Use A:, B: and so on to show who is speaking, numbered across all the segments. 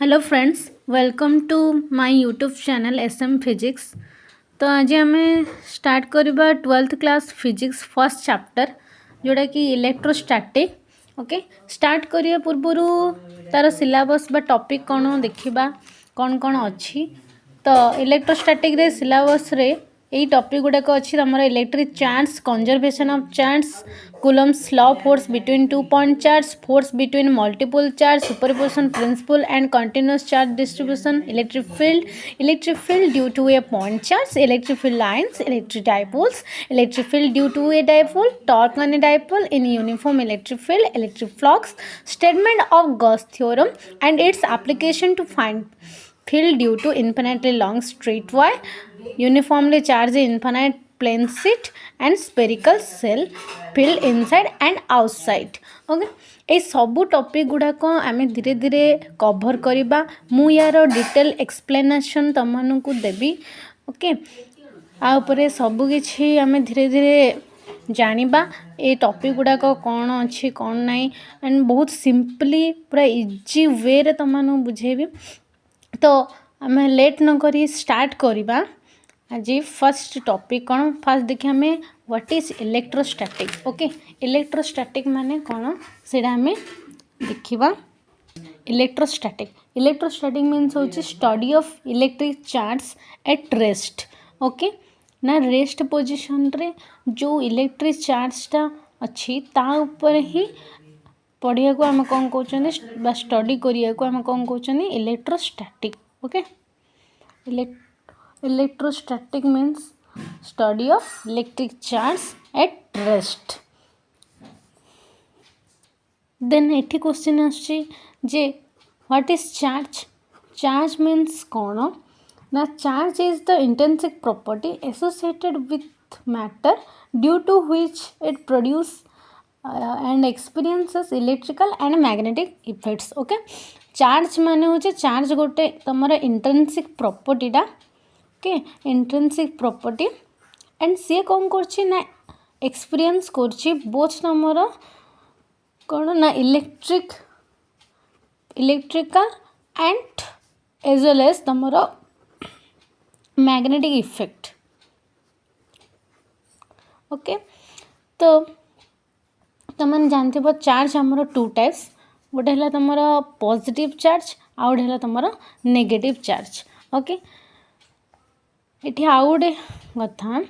A: Hello friends, welcome to my YouTube channel SM physics. तो आज आम स्टार्ट करवा 12th class physics first chapter जोड़ा कि इलेक्ट्रोस्टैटिक। ओके, स्टार्ट करिया पूर्वर तार सिलेबस बा टॉपिक कौन देखा कौन कौन अच्छी। तो इलेक्ट्रोस्टैटिक रे सिलेबस रे यही टॉपिक गुड़ाक अच्छी तुम electric charge, conservation of charge, Coulomb's law, force between two point charge, force between multiple charge, superposition principle and continuous charge distribution, electric field due to a point charge, electric field lines, electric dipoles, electric field due to a dipole, torque on a dipole in uniform electric field, electric flux, statement of Gauss theorem and its application to find field due to infinitely long straight wire, uniformly charged infinite plane sheet and spherical shell field inside and outside. Okay, ये सबू topic गुड़ाक आम धीरे धीरे cover करवा। मु यार detail explanation तुमको देवी। Okay, आउपरे सबकि आम धीरे धीरे जानिबा ये टॉपिक गुड़ाक कौन अच्छी कौन नहीं, एंड बहुत सिंपली पूरा इजी वे रे तुमको बुझेबी। तो आम लेट न करी स्टार्ट करवा। आज फर्स्ट टॉपिक कौन, फास्ट देखिए आम what is electrostatic. Okay, electrostatic माने कौन से देखा। इलेक्ट्रोस्टैटिक मीन्स हूँ study of electric charge at rest. Okay, ना रेस्ट पोजिशन रे जो इलेक्ट्रिक चार्जटा अच्छी ता ऊपर ही पढ़िया को आम कौन कहते स्टडी करिया को आम कौन कहते electrostatic. Okay, electrostatic means study of electric charge at rest. Then एठी क्वेश्चन आछी जे what is charge. Charge means कौन ना, charge is the intrinsic property associated with matter due to which it produce and experiences electrical and magnetic effects. Okay, charge माने होचे charge गोटे तुम intrinsic प्रॉपर्टीटा। Okay, intrinsic property and see कौन करछि ना एक्सपीरियंस करछि बोथ तुमर कौन ना electrical and as well as तुमर मैग्नेटिक इफेक्ट। ओके, तो तुम जानते चार्ज आमर टू टाइप्स, गोटे है तुम पॉजिटिव चार्ज आउ गोटे है तुम नेगेटिव चार्ज। ओके, ये आउ गोटे कथा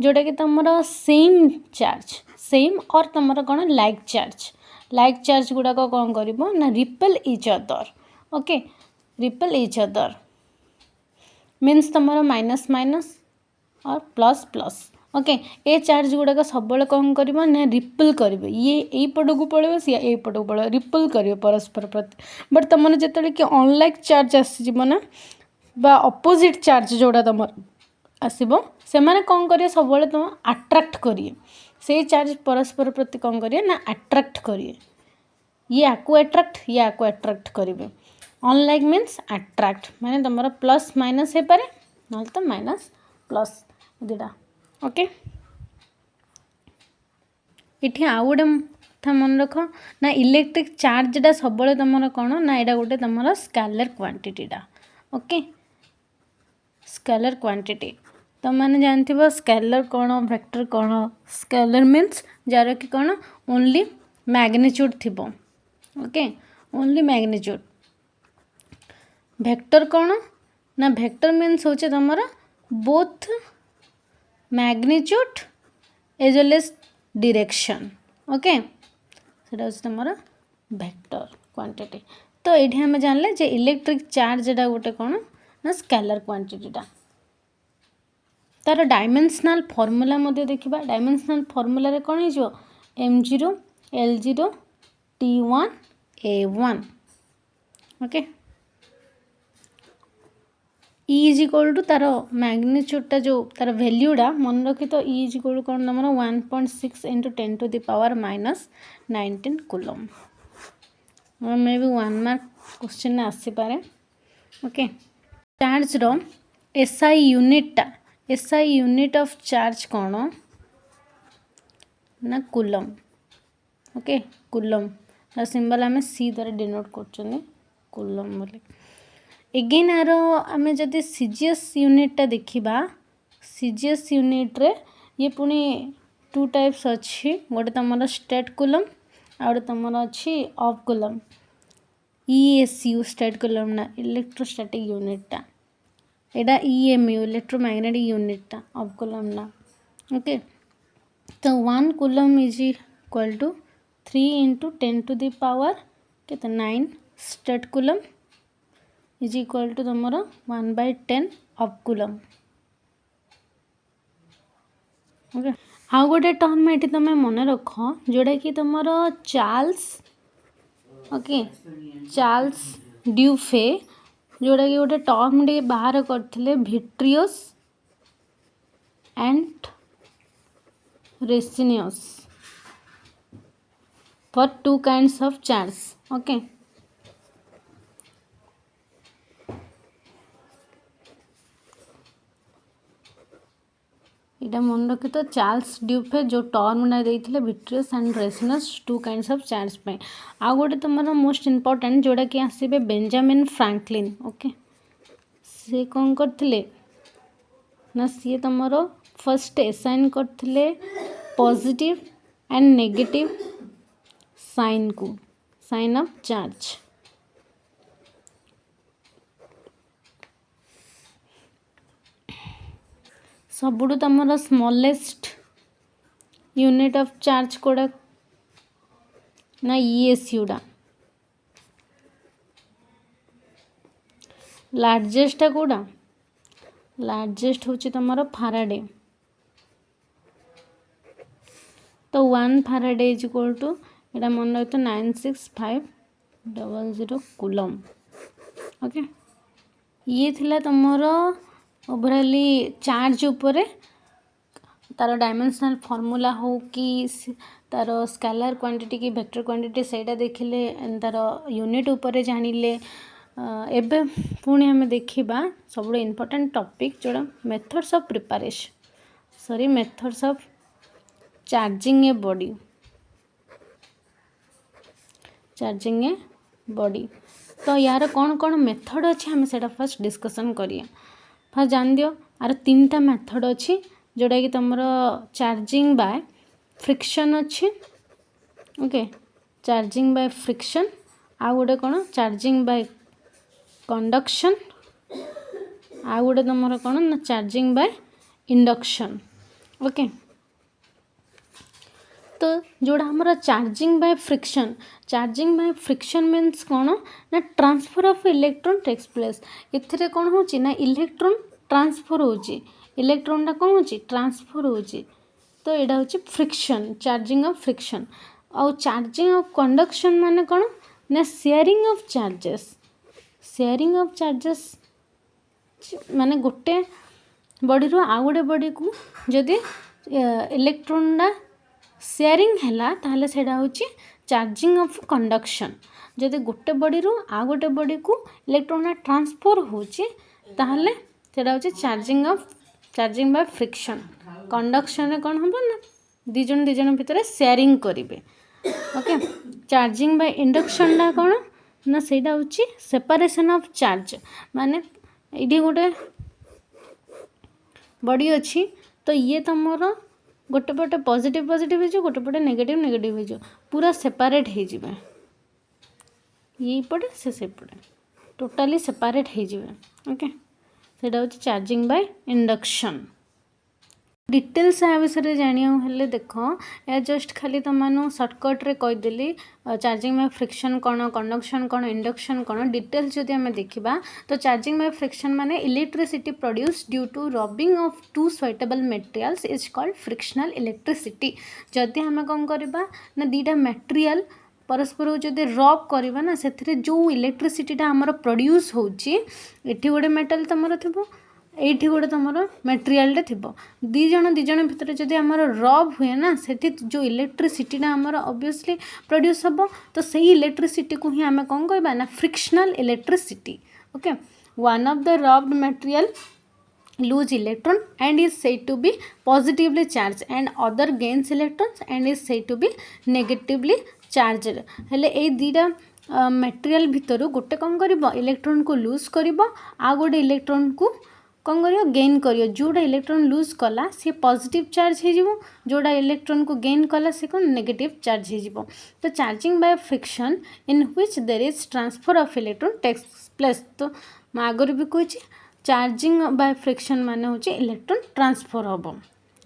A: जोटा कि तुम सेम चार्ज सेम और तुम कौन लाइक चार्ज गुड़ाक कौन कर ना repel each other. Okay, repel each other means तुम माइनस माइनस और प्लस प्लस। ओके, ये चार्ज गुड़ाक सब कौन कर ना रिपेल करेंगे, ये यही पट को पड़े सी यही पट को पड़े रिपेल करेंगे परस्पर प्रति। बट तुम जो कि अनलाइक चार्ज आसना बा अपोजिट चार्ज जोड़ा तुम आसो से कौन करेंगे सब तुम अट्राक्ट करिए से चार्ज परस्पर प्रति कौन करिए ना अट्राक्ट करिए, ये आपको अट्राक्ट करेंगे। अनलाइक मीन्स अट्राक्ट माने तुम प्लस माइनस हो पारे ना तो माइनस प्लस दुटा। ओके, ये आउ गोटे कथा मन रख ना इलेक्ट्रिक चार्जटा सब तुम कौन ना यहाँ गोटे तुम स्केलर क्वांटिटीटा। ओके, स्केलर क्वांटिटी तुम मैंने जानते स्केलर कौन वेक्टर कौन। स्केलर मीन्स जार कि कौन ओनली मैग्नीट्यूड थी। Okay, only magnitude. वेक्टर कौन ना वेक्टर मीन्स हूँ तुम both magnitude as well as direction. Okay, से तुम वेक्टर क्वांटिटी। तो ये आम जानले जे इलेक्ट्रिक चार्ज एटा गोटे कौन ना स्केलर क्वांटिटीटा। तार डायमेंशनल फॉर्मूला देखा। डायमेंशनल फॉर्मूला रे कौन हो m0 l0 t1 a1। Okay, E is equal to तार मैग्नीट्यूडटा जो तार वैल्यूटा मन रखी। तो E इज इक्वल टू कौन तुम 1.6 into 10⁻⁻19 coulomb. May be 1 mark question आसीपे। ओके, चार्ज रो SI यूनिट ऑफ चार्ज कौन ना कूलम। ओके, कूलम सिंबल आम C द्वारा डिनोट कर कूलम बोले एगेन आर आम जदि सीजीएस यूनिटा देखा सीजीएस यूनिट रे ये पुणी टू टाइप्स अच्छी गोटे तुम स्टेट कूलम आ गए तुम अच्छी ऑफ कूलम ईएसयू स्टेट कूलम ना electrostatic यूनिटा Etah EMU electromagnetic यूनिटा of coulomb ना ओके तो 1 कूलम इज इक्वल टू 3 × 10⁻⁹ के 9 statcoulomb is equal to तुम 1/10 ऑफ कूलम ओके आउ गोटे टर्म ये तुम मन रख जोटा कि तुम चार्ल्स ओके चार्ल्स ड्यूफे जोटा कि गोटे टर्म टे बाहर करते vitreous and resinous for 2 kinds of charge okay इटा मन रखी तो चार्ल्स ड्यूफे जो टर्म ना देते vitreous and Ricinus 2 kinds of charge पे आ गोटे तुम मोस्ट इम्पोर्टेंट जोड़ा कि आसबे बेंजामिन फ्रैंकलिन ओके सी कौन करथिले ना सी तुम फर्स्ट एसाइन करथिले पॉजिटिव एंड नेगेटिव साइन को साइन ऑफ चार्ज सबुठु तुम स्मॉलेस्ट यूनिट ऑफ चार्ज कोड़ा ना ईएसयूटा लार्जेस्ट कोड़ा लार्जेस्ट होची तुम फाराडे तो 1 फाराडे इज इक्वल टू एटा मन रख तो 96500 कूलम ओके ये थिला तुमर ओवरऑली चार्ज उपरे तार डायमेंशनल फॉर्मूला हो कि तार स्केलर क्वांटिटी कि वेक्टर क्वांटिटी सेटा देखिले तार यूनिट उपरे जानिले एबे पुणी आम देखा सब इम्पोर्टेंट टॉपिक जोड़ा methods of preparation sorry methods of charging a body तो यार कौन कौन मेथड अच्छे आम से फर्स्ट डिस्कसन करिए फर्स्ट जान दियो आर 3टा मेथड अच्छी जोटा कि तुम चार्जिंग बाय फ्रिक्शन अच्छी ओके चार्जिंग बाय फ्रिक्शन आ गोटे कौन चार्जिंग बाय कंडक्शन आ गोटे तुम कौन ना चार्जिंग बाय इंडक्शन ओके तो जोड़ा हमारा चार्जिंग बाय फ्रिक्शन मीन्स कौन ना transfer of electron takes place इथे कौन हो ना इलेक्ट्रॉन ट्रांसफर होची इलेक्ट्रॉनटा कौन होची ट्रांसफर होची तो यहाँ हूँ फ्रिक्शन चार्जिंग ऑफ फ्रिक्शन आउ चार्जिंग ऑफ कंडक्शन माने कौन ना शेयरिंग ऑफ चार्जेस माने गोटे बॉडी रो आ गोटे बॉडी को जदि इलेक्ट्रॉनटा शेयरिंग है ताहले सेटा होची चार्जिंग ऑफ कंडक्शन जदि गोटे बॉडी रो आ गोटे बॉडी को इलेक्ट्रॉन ट्रांसफर होची ताहले सेटा होची चार्जिंग बाय फ्रिक्शन कंडक्शन रे कौन हम ना दिजन भितर शेयरिंग करेंगे ओके चार्जिंग बाय इंडक्शन ला कौन ना सेटा होची सेपरेशन ऑफ चार्ज माने ये गोटे बॉडी अच्छी तो ये तुमर गोटे पटे पॉजिटिव हो गोटे पटे नेगेटिव हो पूरा सेपरेट हो ये पटे से पटे टोटाली सेपरेट हो ओके सेटा होची चार्जिंग बाय इंडक्शन डिटेल्स या विषय जाना देख या जस्ट खाली तुम सर्टकट्रे कहीदेली चार्जिंग बाय फ्रिक्शन कौन कंडक्शन कौन इंडक्शन कौन डिटेल्स जदि आम देखा तो चार्जिंग बाय फ्रिक्शन माने electricity produce due to rubbing of two suitable materials is called frictional electricity जदि आम कौन करवा ना दीटा मटेरियल परस्पर जदि रब करवा ना से जो इलेक्ट्रिसिटीटा आमर प्रोड्यूस होची एठी गोटे मेटल तुम थी ये गोटे तुम मटेरियल थी दिज भितर जब आमर रब हुए ना से जो इलेक्ट्रिसिटीटा आमर ऑब्वियसली प्रोड्यूस हम तो सही इलेक्ट्रिसिटी को ही आम कौन कहबा ना frictional electricity okay one of the rubbed material lose electron and is said to be positively charged and other gains electrons and is said to be negatively charged हेले ए दीटा material भितर गोटे कौन कर इलेक्ट्रॉन को लूज कर आ गोटे electron को कौन कर गेन कर जोड़ा इलेक्ट्रॉन लूज कला सी पॉजिटिव चार्ज हो जोड़ा इलेक्ट्रॉन को गेन कला सी कौन नेगेटिव चार्ज हो तो charging by friction in which there is transfer of electron takes place तो मैं आगर भी कही चार्जिंग बाय फ्रिक्शन माने होची इलेक्ट्रॉन ट्रांसफर होबो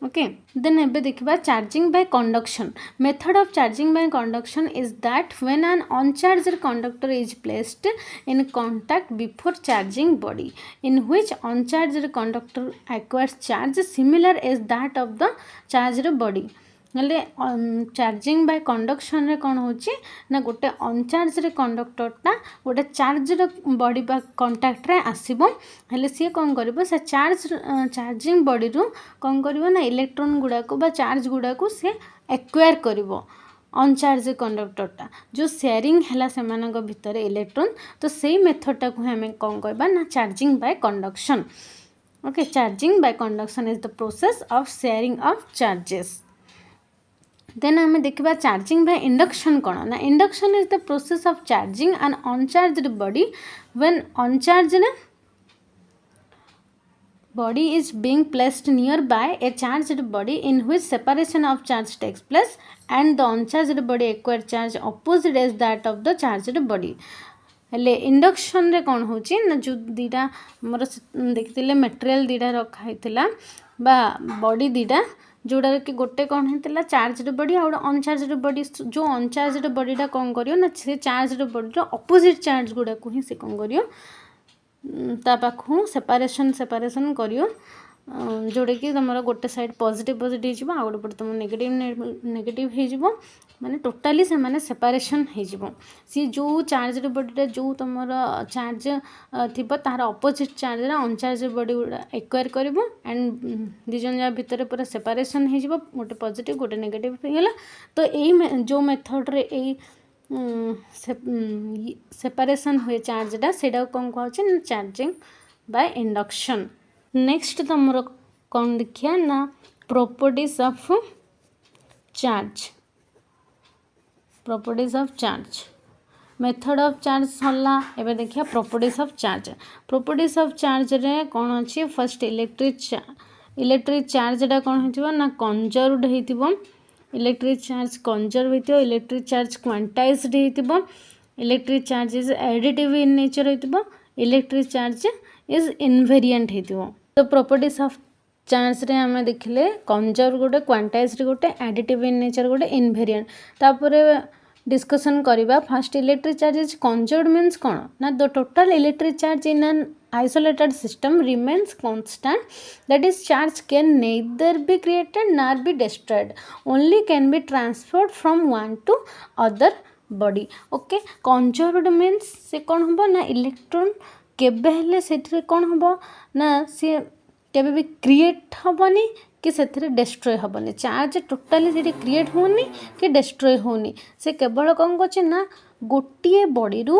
A: ओके देन एबे देखिबा charging by conduction method of charging by conduction is that when an uncharged conductor is placed in contact before charging body in which uncharged conductor acquires charge similar as that of the charged body नले charging by conduction रे कौन होची ना गोटे uncharged कंडक्टरटा गोटे charged body बा contact रे आसीबो हेले सी कौन करिवो से चार्जिंग बॉडी रु कौन करिवो ना इलेक्ट्रॉन गुडा को बा चार्ज गुडा को से एक्वायर करिवो अनचार्ज कंडक्टरटा जो शेयरिंग हैला सेमानक भितर इलेक्ट्रॉन तो सेही मेथडटा को हमें कौन कहबा ना charging by conduction okay charging by conduction is the process of sharing of charges then आम देखा चार्जिंग बाय इंडक्शन कौन ना induction is the process of charging an uncharged body when uncharged body is being placed nearby a charged body in which separation of charge takes place and the uncharged body acquire charge opposite as that of the charged body हेले induction रे कौन होची ना जो दीटा मोर देखिले material दीटा रखा हैतिला बा body दीटा जोड़ा कि गोटे कौन होता चार्जड बॉडी आ गोटे अनचार्जड बॉडी जो अनचार्जड बॉडीटा कौन करियो ना से चार्जड बॉडीर अपोजिट चार्ज गुड़ा को ही से कौन करियो ता पाखु सेपारेशन करियो जोड़े कि तुम गोटे साइड पॉजिटिव हो आ गोटे पटे तुम नेगेटिव हो माने टोटाली से माने सेपारेशन हो सी जो चार्जड बॉडीटा जो तुम चार्ज थी तार अपोजिट चार्ज अनचार्ज बॉडी गुड़ा एक्वायर कर एंड दिजन जा भितर पूरा सेपारेशन हो गोटे पॉजिटिव गोटे नेगेटिव होगा तो यही जो मेथड रे यही सेपारेशन हुए चार्जटा से कौन कहे चार्जिंग बाय इंडक्शन नेक्स्ट तुम कौन देखिया ना properties of charge method of charge सरला एबे देखिया प्रॉपर्टीज ऑफ चार्ज रे कौन अच्छी फर्स्ट इलेक्ट्रिक चार्जटा कौन होइथिबो ना कंजर्वड होइथिबो इलेक्ट्रिक चार्ज कंजर्व होइथिबो इलेक्ट्रिक चार्ज क्वांटाइज्ड होइथिबो electric charge is additive in nature होइथिबो इलेक्ट्रिक चार्ज इज इनवेरिएंट होइथिबो तो प्रॉपर्टीज ऑफ चार्ज रे हमें देखिले कंजर्व गोटे क्वांटाइज्ड गोटे एडिटिव इन नेचर गोटे इनवेरिएंट तापरे डिस्कशन करवा first electric charge is conserved means कौन ना the total electric charge in an isolated system remains constant, that is charge can neither be created nor be destroyed, only can be transferred from one to other body. okay conserved means से कौन हम ना electron केबे हेले सेठरे कौन हम ना सी केबे भी क्रिएट हेनी कि से डेस्ट्रॉय हेनी चार्ज टोटाली से क्रिएट होनी कि डेस्ट्रॉय होनी से केवल कौन कर ना गोटे बॉडी रू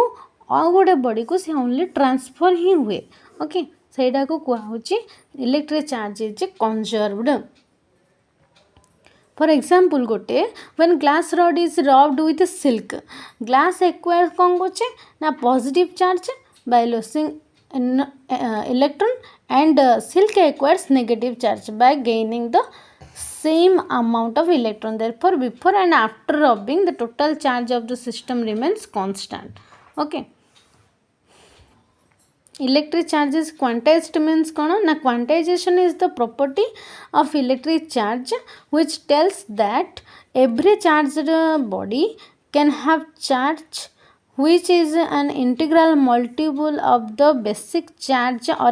A: आ गोटे बॉडी को से ओनली ट्रांसफर ही हुए ओके सेटा को कहुची electric charge is conserved for example गोटे when glass rod is rubbed with silk glass acquire कौन करछे ना positive charge by losing electron and silk acquires negative charge by gaining the same amount of electron, therefore before and after rubbing the total charge of the system remains constant. okay electric charge is quantized means kono na quantization is the property of electric charge which tells that every charged body can have charge which is an integral multiple of the basic charge or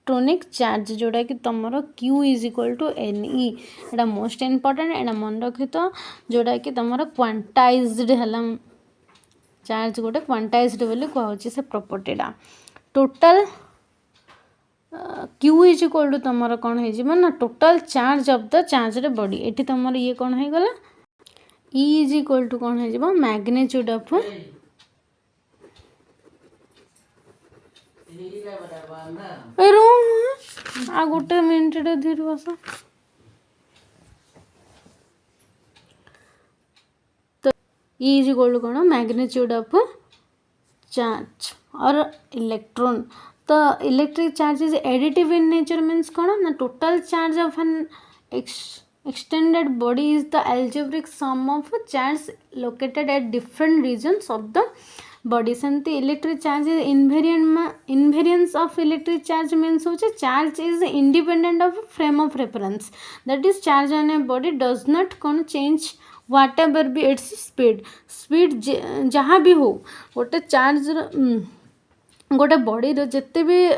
A: electronic charge जोड़ा कि तुम Q is equal to N E एटा most important एटा मन रखी तो जोड़ा कि तुम क्वांटाइज्ड है चार्ज गोटे क्वांटाइज्ड बोली कहुची से प्रॉपर्टीटा total Q is equal to तुम कौन हो ना total charge of the charge body एटी तुम ये कौन हो गला E इज इक्वल टू कौन हो मैग्नीट्यूड ऑफ आ गोटे मिनट धीरे बस तो E इज इक्वल टू कौन magnitude of charge or electron. The electric charge is additive in nature means कौन ना total charge of an extended body is the algebraic sum of charge located at different regions of the body. सेमती electric charge is invariance of electric charge means होचे charge is independent of frame of reference, that is charge on a body does not कौन change whatever be its speed जहाँ भी हो गोटे charge गोटे body जिते भी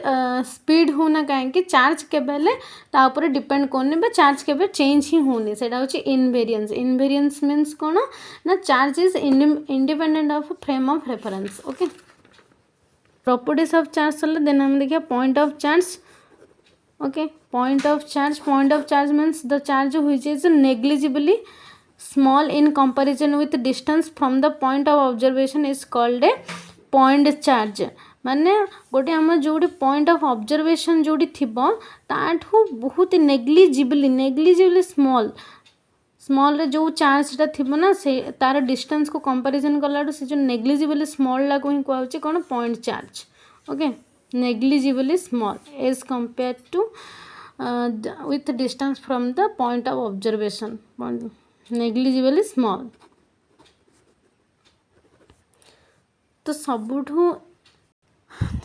A: स्पीड होना कहीं चार्ज केबे तापर डिपेंड करनी चार्ज केबे चेंज ही होनी सेटा होची इनवेरिएंस. इनवेरिएंस मीन्स कौन ना charge is independent of frame of reference. Okay properties of charge sir then हम देखिए point of charge. Okay point of charge means the charge which is negligibly small in comparison with distance from the point of observation is called a point charge. माने गोटे आम जो point of observation जोड़ी थिबो ताठू बहुत negligibly small रे जो चार्जटा थिबो ना से तार डिस्टेंस को कंपैरिजन कला से जो नेग्लिजिबली स्मॉल ला को ही कहउची कोन point charge. Okay negligibly small as compare to with distance from the point of observation, negligibly small. तो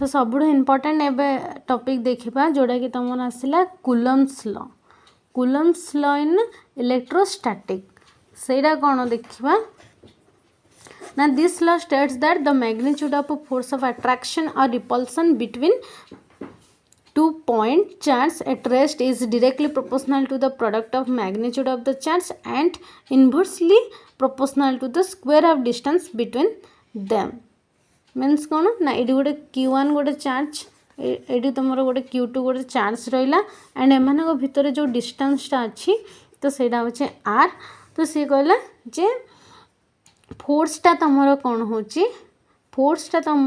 A: सबुठ इम्पोर्टेंट एवं टॉपिक देखा जोड़ा कि तुम आसला कूलम्स लॉ इन इलेक्ट्रोस्टैटिक. सेटा कौन देखा ना this law states that the magnitude of force of attraction और repulsion between 2 point charge at rest is directly proportional to the product of magnitude of the charge and inversely proportional to the square of distance between them. Means कौन ना ये गोटे Q1 गोटे charge ये तुम गोटे Q2 गोटे charge रहा एंड एम भितर जो डिस्टेंसटा अच्छी तो सहीटा हूँ R. तो सी कहला जे फोर्सटा तुम कौन हो फोर्सटा तुम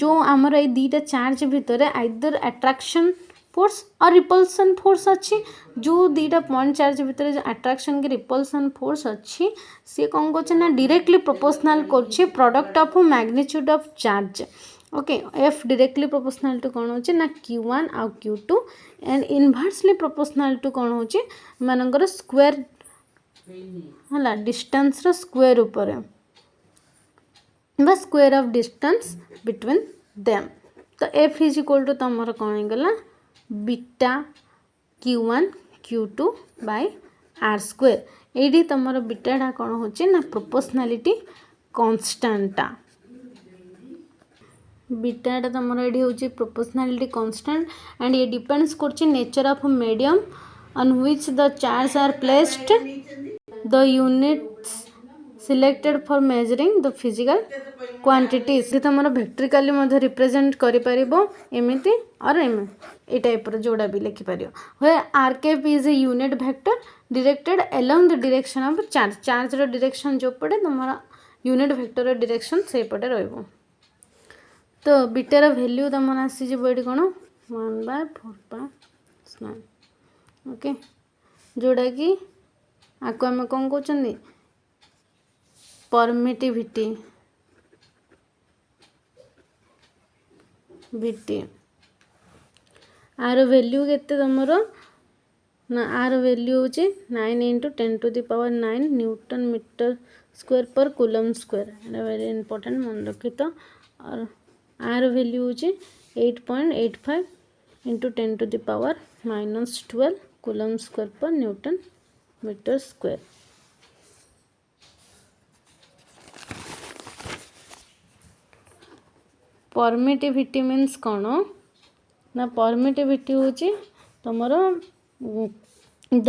A: जो आमर ये दीटा चार्ज भितर आइदर अट्रैक्शन फोर्स और रिपल्सन फोर्स अच्छी जो दीटा पॉइंट चार्ज भितर जो अट्रैक्शन के रिपल्सन फोर्स अच्छी सी कौन कर डायरेक्टली प्रोपोर्शनल कर product of magnitude of charge. Okay F directly proportional to कौन हो ना Q1 आउ Q2 and inversely proportional to कौन हो मानकर स्क्वायर है डिस्टेंस स्क्वायर उपर square of distance between them. तो एफ इज इक्वल टू तुम कौन होगा beta Q1 Q2 bye R square. ये तुम बीटाटा कौन हो ना प्रोपोर्शनलिटी कांस्टेंटा. बीटाटा तुम ये हूँ प्रोपोर्शनलिटी कांस्टेंट एंड ये डिपेंड्स कर nature of medium on which the charge are placed the units selected for measuring the physical quantities. तुम भेक्ट्रिकाली रिप्रेजेंट करमती और ये टाइप जोड़ा भी लिखिपर where r cap is a unit vector directed along the direction of charge direction जो पड़े तुम यूनिट वेक्टर डायरेक्शन से पटे रही. तो बीटार वैल्यू तुम आसीज ये कौन 1/4 ओके जोड़ा कि आपको आम कौन कहते परमिटिविटी बीटी. आर वैल्यू केते तुमर ना आर वैल्यू हूँ 9 × 10⁹ न्यूटन मीटर स्क्वायर पर कूलम स्क्वायर. वेरी इंपोर्टेंट मन रखी. तो और आर वैल्यू हूँ 8.85 × 10⁻⁻12 coulomb square per newton metre square. Permittivity means कौन ना परमिटिविटी हूँ तुम the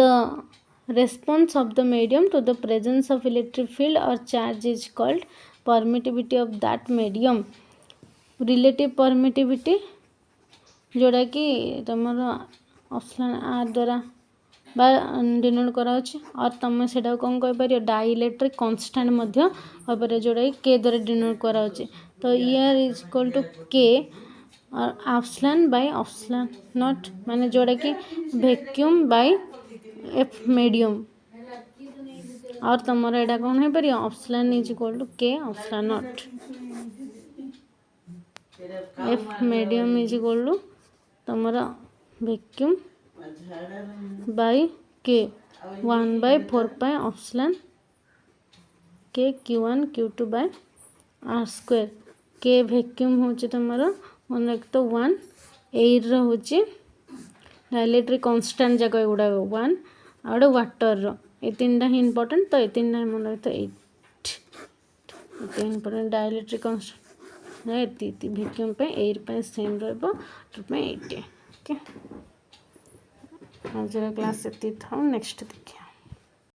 A: response of the medium to the presence of electric field और charge is called permittivity of that medium. Relative permittivity जोड़ा कि तुम option are द्वारा denote करा और तुम से कौन कहीपर डाइलेक्ट्रिक कांस्टेंट जोड़ा कि के द्वारा डिनोट करा. तो ईयर इज इक्वल टू के और एप्सिलॉन बाय एप्सिलॉन नॉट माने जोड़ा कि वैक्यूम बाय एफ मीडियम. और तुमर एटा कौन हो पार epsilon is equal to k epsilon naught of medium is equal to तुमर vacuum by k 1/4 epsilon k Q1 Q2 by r square k vacuum होची तुमर मन एक तो 1 एयर रोचे डायलेक्ट्रिक कांस्टेंट जगह गुड़ा 1 आउट वाटर रो ये तीन ही इंपोर्टेंट तो ये तीन मन रखते 8 इंपोर्टेंट डायलेक्ट्रिक कांस्टेंट ये वैक्यूम पे एयर पे सेम रहबो 8 ओके आज क्लास एती था नेक्स्ट देखिए।